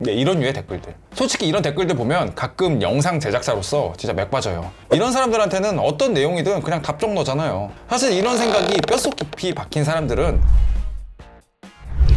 네, 이런 류의 댓글들. 솔직히 이런 댓글들 보면 가끔 영상 제작사로서 진짜 맥 빠져요. 이런 사람들한테는 어떤 내용이든 그냥 답정너잖아요. 사실 이런 생각이 뼛속 깊이 박힌 사람들은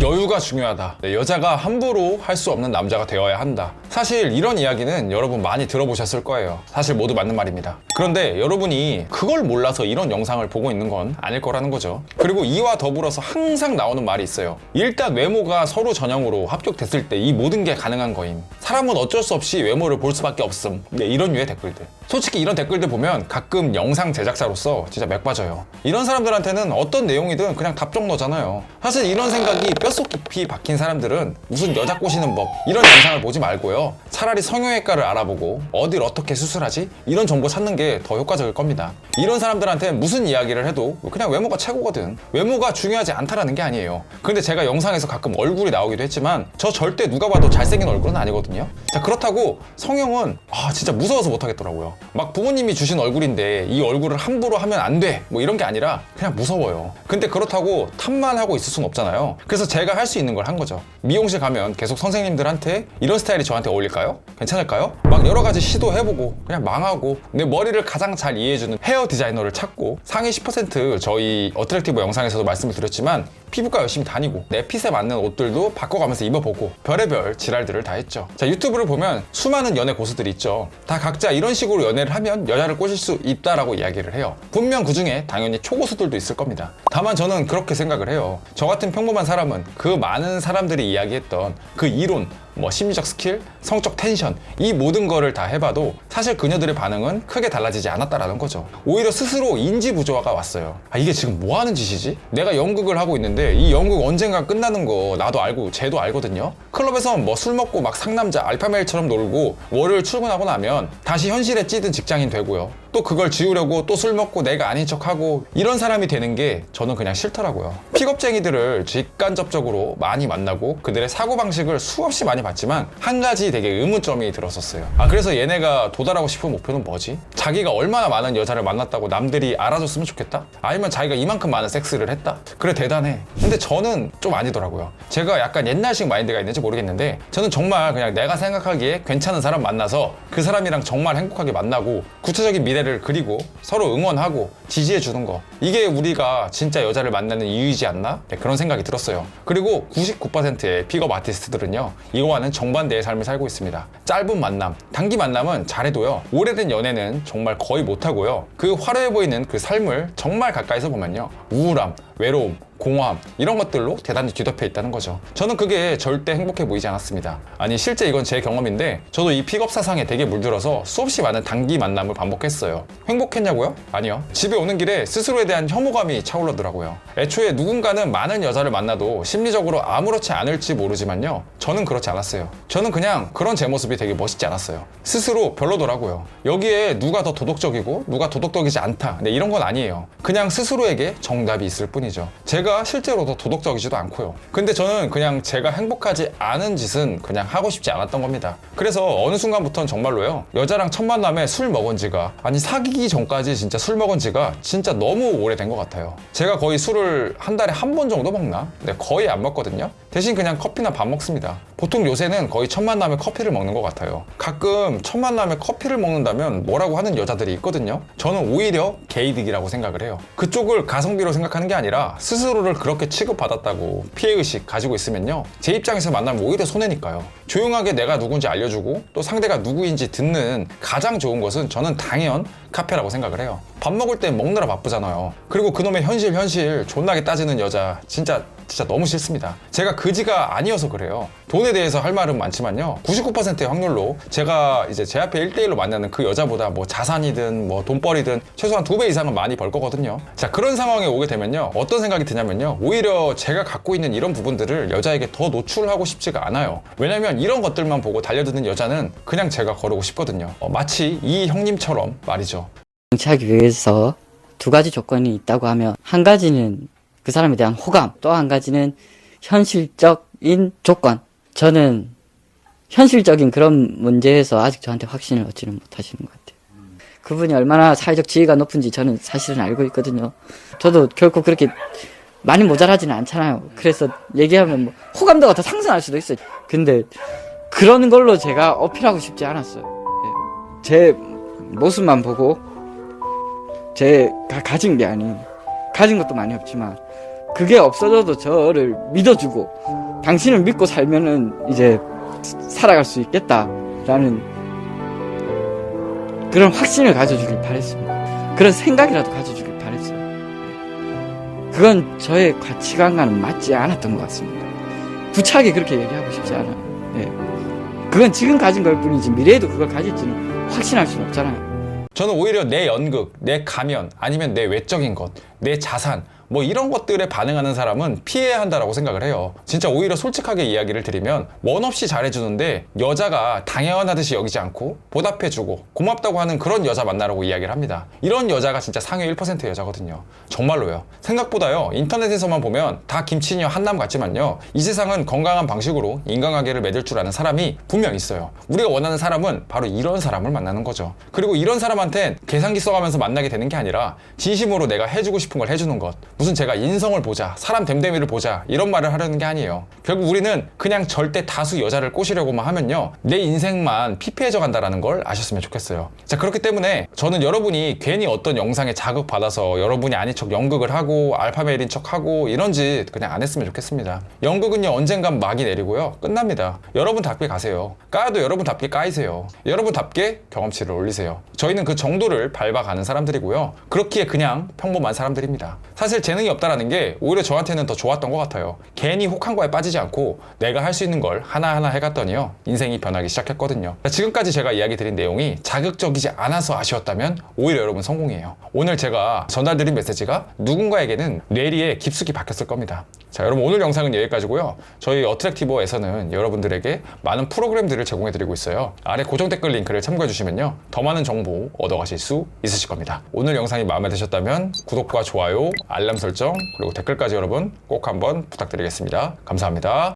여유가 중요하다. 네, 여자가 함부로 할 수 없는 남자가 되어야 한다. 사실 이런 이야기는 여러분 많이 들어보셨을 거예요. 사실 모두 맞는 말입니다. 그런데 여러분이 그걸 몰라서 이런 영상을 보고 있는 건 아닐 거라는 거죠. 그리고 이와 더불어서 항상 나오는 말이 있어요. 일단 외모가 서로 전형으로 합격됐을 때 이 모든 게 가능한 거임. 사람은 어쩔 수 없이 외모를 볼 수밖에 없음. 네, 이런 류의 댓글들. 솔직히 이런 댓글들 보면 가끔 영상 제작사로서 진짜 맥 빠져요. 이런 사람들한테는 어떤 내용이든 그냥 답정너잖아요. 사실 이런 생각이 뼛속 깊이 박힌 사람들은 무슨 여자 꼬시는 법 이런 영상을 보지 말고요. 차라리 성형외과를 알아보고 어딜 어떻게 수술하지? 이런 정보 찾는 게 더 효과적일 겁니다. 이런 사람들한테 무슨 이야기를 해도 그냥 외모가 최고거든. 외모가 중요하지 않다라는 게 아니에요. 근데 제가 영상에서 가끔 얼굴이 나오기도 했지만 저 절대 누가 봐도 잘생긴 얼굴은 아니거든요. 자, 그렇다고 성형은 진짜 무서워서 못하겠더라고요. 막 부모님이 주신 얼굴인데 이 얼굴을 함부로 하면 안 돼 뭐 이런 게 아니라 그냥 무서워요. 근데 그렇다고 탓만 하고 있을 순 없잖아요. 그래서 제가 할 수 있는 걸 한 거죠. 미용실 가면 계속 선생님들한테 이런 스타일이 저한테 어울릴까요? 괜찮을까요? 막 여러 가지 시도해보고 그냥 망하고 내 머리를 가장 잘 이해해주는 헤어 디자이너를 찾고 상위 10% 저희 어트랙티브 영상에서도 말씀을 드렸지만 피부과 열심히 다니고 내 핏에 맞는 옷들도 바꿔가면서 입어보고 별의별 지랄들을 다 했죠. 자, 유튜브를 보면 수많은 연애 고수들이 있죠. 다 각자 이런 식으로 연애를 하면 여자를 꼬실 수 있다라고 이야기를 해요. 분명 그 중에 당연히 초고수들도 있을 겁니다. 다만 저는 그렇게 생각을 해요. 저 같은 평범한 사람은 그 많은 사람들이 이야기했던 그 이론, 심리적 스킬, 성적 텐션 이 모든 거를 다 해봐도 사실 그녀들의 반응은 크게 달라지지 않았다라는 거죠. 오히려 스스로 인지 부조화가 왔어요. 이게 지금 뭐 하는 짓이지? 내가 연극을 하고 있는데 이 연극 언젠가 끝나는 거 나도 알고 쟤도 알거든요. 클럽에서 술 먹고 막 상남자 알파메일처럼 놀고 월요일 출근하고 나면 다시 현실에 찌든 직장인 되고요. 또 그걸 지우려고 또 술 먹고 내가 아닌 척하고 이런 사람이 되는 게 저는 그냥 싫더라고요. 픽업쟁이들을 직간접적으로 많이 만나고 그들의 사고방식을 수없이 많이 봤지만 한 가지 되게 의문점이 들었었어요. 그래서 얘네가 도달하고 싶은 목표는 뭐지? 자기가 얼마나 많은 여자를 만났다고 남들이 알아줬으면 좋겠다? 아니면 자기가 이만큼 많은 섹스를 했다? 그래 대단해. 근데 저는 좀 아니더라고요. 제가 약간 옛날식 마인드가 있는지 모르겠는데 저는 정말 그냥 내가 생각하기에 괜찮은 사람 만나서 그 사람이랑 정말 행복하게 만나고 구체적인 미래를 그리고 서로 응원하고 지지해주는 거, 이게 우리가 진짜 여자를 만나는 이유이지 않나? 네, 그런 생각이 들었어요. 그리고 99%의 픽업 아티스트들은요 이거와는 정반대의 삶을 살고 있습니다. 짧은 만남, 단기 만남은 잘해도요 오래된 연애는 정말 거의 못하고요 그 화려해 보이는 그 삶을 정말 가까이서 보면요 우울함, 외로움, 공허함 이런 것들로 대단히 뒤덮여 있다는 거죠. 저는 그게 절대 행복해 보이지 않았습니다. 아니 실제 이건 제 경험인데 저도 이 픽업 사상에 되게 물들어서 수없이 많은 단기 만남을 반복했어요. 행복했냐고요? 아니요. 집에 오는 길에 스스로에 대한 혐오감이 차오르더라고요. 애초에 누군가는 많은 여자를 만나도 심리적으로 아무렇지 않을지 모르지만요 저는 그렇지 않았어요. 저는 그냥 그런 제 모습이 되게 멋있지 않았어요. 스스로 별로더라고요. 여기에 누가 더 도덕적이고 누가 도덕적이지 않다 이런 건 아니에요. 그냥 스스로에게 정답이 있을 뿐이죠. 제가 실제로 더 도덕적이지도 않고요. 근데 저는 그냥 제가 행복하지 않은 짓은 그냥 하고 싶지 않았던 겁니다. 그래서 어느 순간부터는 정말로요 여자랑 첫 만남에 술 먹은 지가 사귀기 전까지 진짜 술 먹은 지가 진짜 너무 오래된 것 같아요. 제가 거의 술을 한 달에 한 번 정도 먹나? 네, 거의 안 먹거든요. 대신 그냥 커피나 밥 먹습니다. 보통 요새는 거의 첫 만남에 커피를 먹는 것 같아요. 가끔 첫 만남에 커피를 먹는다면 뭐라고 하는 여자들이 있거든요. 저는 오히려 게이득이라고 생각을 해요. 그쪽을 가성비로 생각하는 게 아니라 스스로를 그렇게 취급받았다고 피해의식 가지고 있으면요 제 입장에서 만나면 오히려 손해니까요. 조용하게 내가 누군지 알려주고 또 상대가 누구인지 듣는 가장 좋은 것은 저는 당연 카페라고 생각을 해요. 밥 먹을 때 먹느라 바쁘잖아요. 그리고 그놈의 현실 존나게 따지는 여자 진짜 너무 싫습니다. 제가 그지가 아니어서 그래요. 돈에 대해서 할 말은 많지만요 99%의 확률로 제가 이제 제 앞에 1대1로 만나는 그 여자보다 자산이든 돈벌이든 최소한 2배 이상은 많이 벌 거거든요. 자, 그런 상황에 오게 되면요 어떤 생각이 드냐면요 오히려 제가 갖고 있는 이런 부분들을 여자에게 더 노출하고 싶지가 않아요. 왜냐면 이런 것들만 보고 달려드는 여자는 그냥 제가 거르고 싶거든요. 마치 이 형님처럼 말이죠. 정치하기 위해서 두 가지 조건이 있다고 하면 한 가지는 그 사람에 대한 호감, 또 한 가지는 현실적인 조건. 저는 현실적인 그런 문제에서 아직 저한테 확신을 얻지는 못하시는 것 같아요. 그분이 얼마나 사회적 지위가 높은지 저는 사실은 알고 있거든요. 저도 결코 그렇게 많이 모자라지는 않잖아요. 그래서 얘기하면 호감도가 더 상승할 수도 있어요. 근데 그런 걸로 제가 어필하고 싶지 않았어요. 예. 제 모습만 보고 제가 가진 게 아닌, 가진 것도 많이 없지만 그게 없어져도 저를 믿어주고 당신을 믿고 살면은 이제 살아갈 수 있겠다라는 그런 확신을 가져주길 바랬습니다. 그런 생각이라도 가져주길 바랬어요. 그건 저의 가치관과는 맞지 않았던 것 같습니다. 구차하게 그렇게 얘기하고 싶지 않아요. 예. 그건 지금 가진 걸 뿐이지 미래에도 그걸 가질지는 확신할 수는 없잖아요. 저는 오히려 내 연극, 내 가면, 아니면 내 외적인 것, 내 자산, 뭐 이런 것들에 반응하는 사람은 피해야 한다라고 생각을 해요. 진짜 오히려 솔직하게 이야기를 드리면 원 없이 잘해주는데 여자가 당연하듯이 여기지 않고 보답해주고 고맙다고 하는 그런 여자 만나라고 이야기를 합니다. 이런 여자가 진짜 상위 1%의 여자거든요. 정말로요. 생각보다요, 인터넷에서만 보면 다 김치녀 한남 같지만요, 이 세상은 건강한 방식으로 인간관계를 맺을 줄 아는 사람이 분명 있어요. 우리가 원하는 사람은 바로 이런 사람을 만나는 거죠. 그리고 이런 사람한텐 계산기 써가면서 만나게 되는 게 아니라 진심으로 내가 해주고 싶은 걸 해주는 것, 무슨 제가 인성을 보자, 사람 됨됨이를 보자, 이런 말을 하려는 게 아니에요. 결국 우리는 그냥 절대 다수 여자를 꼬시려고만 하면요, 내 인생만 피폐해져 간다라는 걸 아셨으면 좋겠어요. 자, 그렇기 때문에 저는 여러분이 괜히 어떤 영상에 자극받아서 여러분이 아닌 척 연극을 하고 알파메일인 척 하고 이런 짓 그냥 안 했으면 좋겠습니다. 연극은요, 언젠간 막이 내리고요, 끝납니다. 여러분답게 가세요. 까도 여러분답게 까이세요. 여러분답게 경험치를 올리세요. 저희는 그 정도를 밟아가는 사람들이고요, 그렇기에 그냥 평범한 사람들입니다. 사실 재능이 없다라는 게 오히려 저한테는 더 좋았던 것 같아요. 괜히 혹한 거에 빠지지 않고 내가 할 수 있는 걸 하나하나 해갔더니요, 인생이 변하기 시작했거든요. 지금까지 제가 이야기 드린 내용이 자극적이지 않아서 아쉬웠다면 오히려 여러분 성공이에요. 오늘 제가 전달드린 메시지가 누군가에게는 뇌리에 깊숙이 박혔을 겁니다. 자, 여러분, 오늘 영상은 여기까지고요. 저희 어트랙티버에서는 여러분들에게 많은 프로그램들을 제공해드리고 있어요. 아래 고정 댓글 링크를 참고해주시면요, 더 많은 정보 얻어가실 수 있으실 겁니다. 오늘 영상이 마음에 드셨다면 구독과 좋아요, 알람 설정, 그리고 댓글까지 여러분 꼭 한번 부탁드리겠습니다. 감사합니다.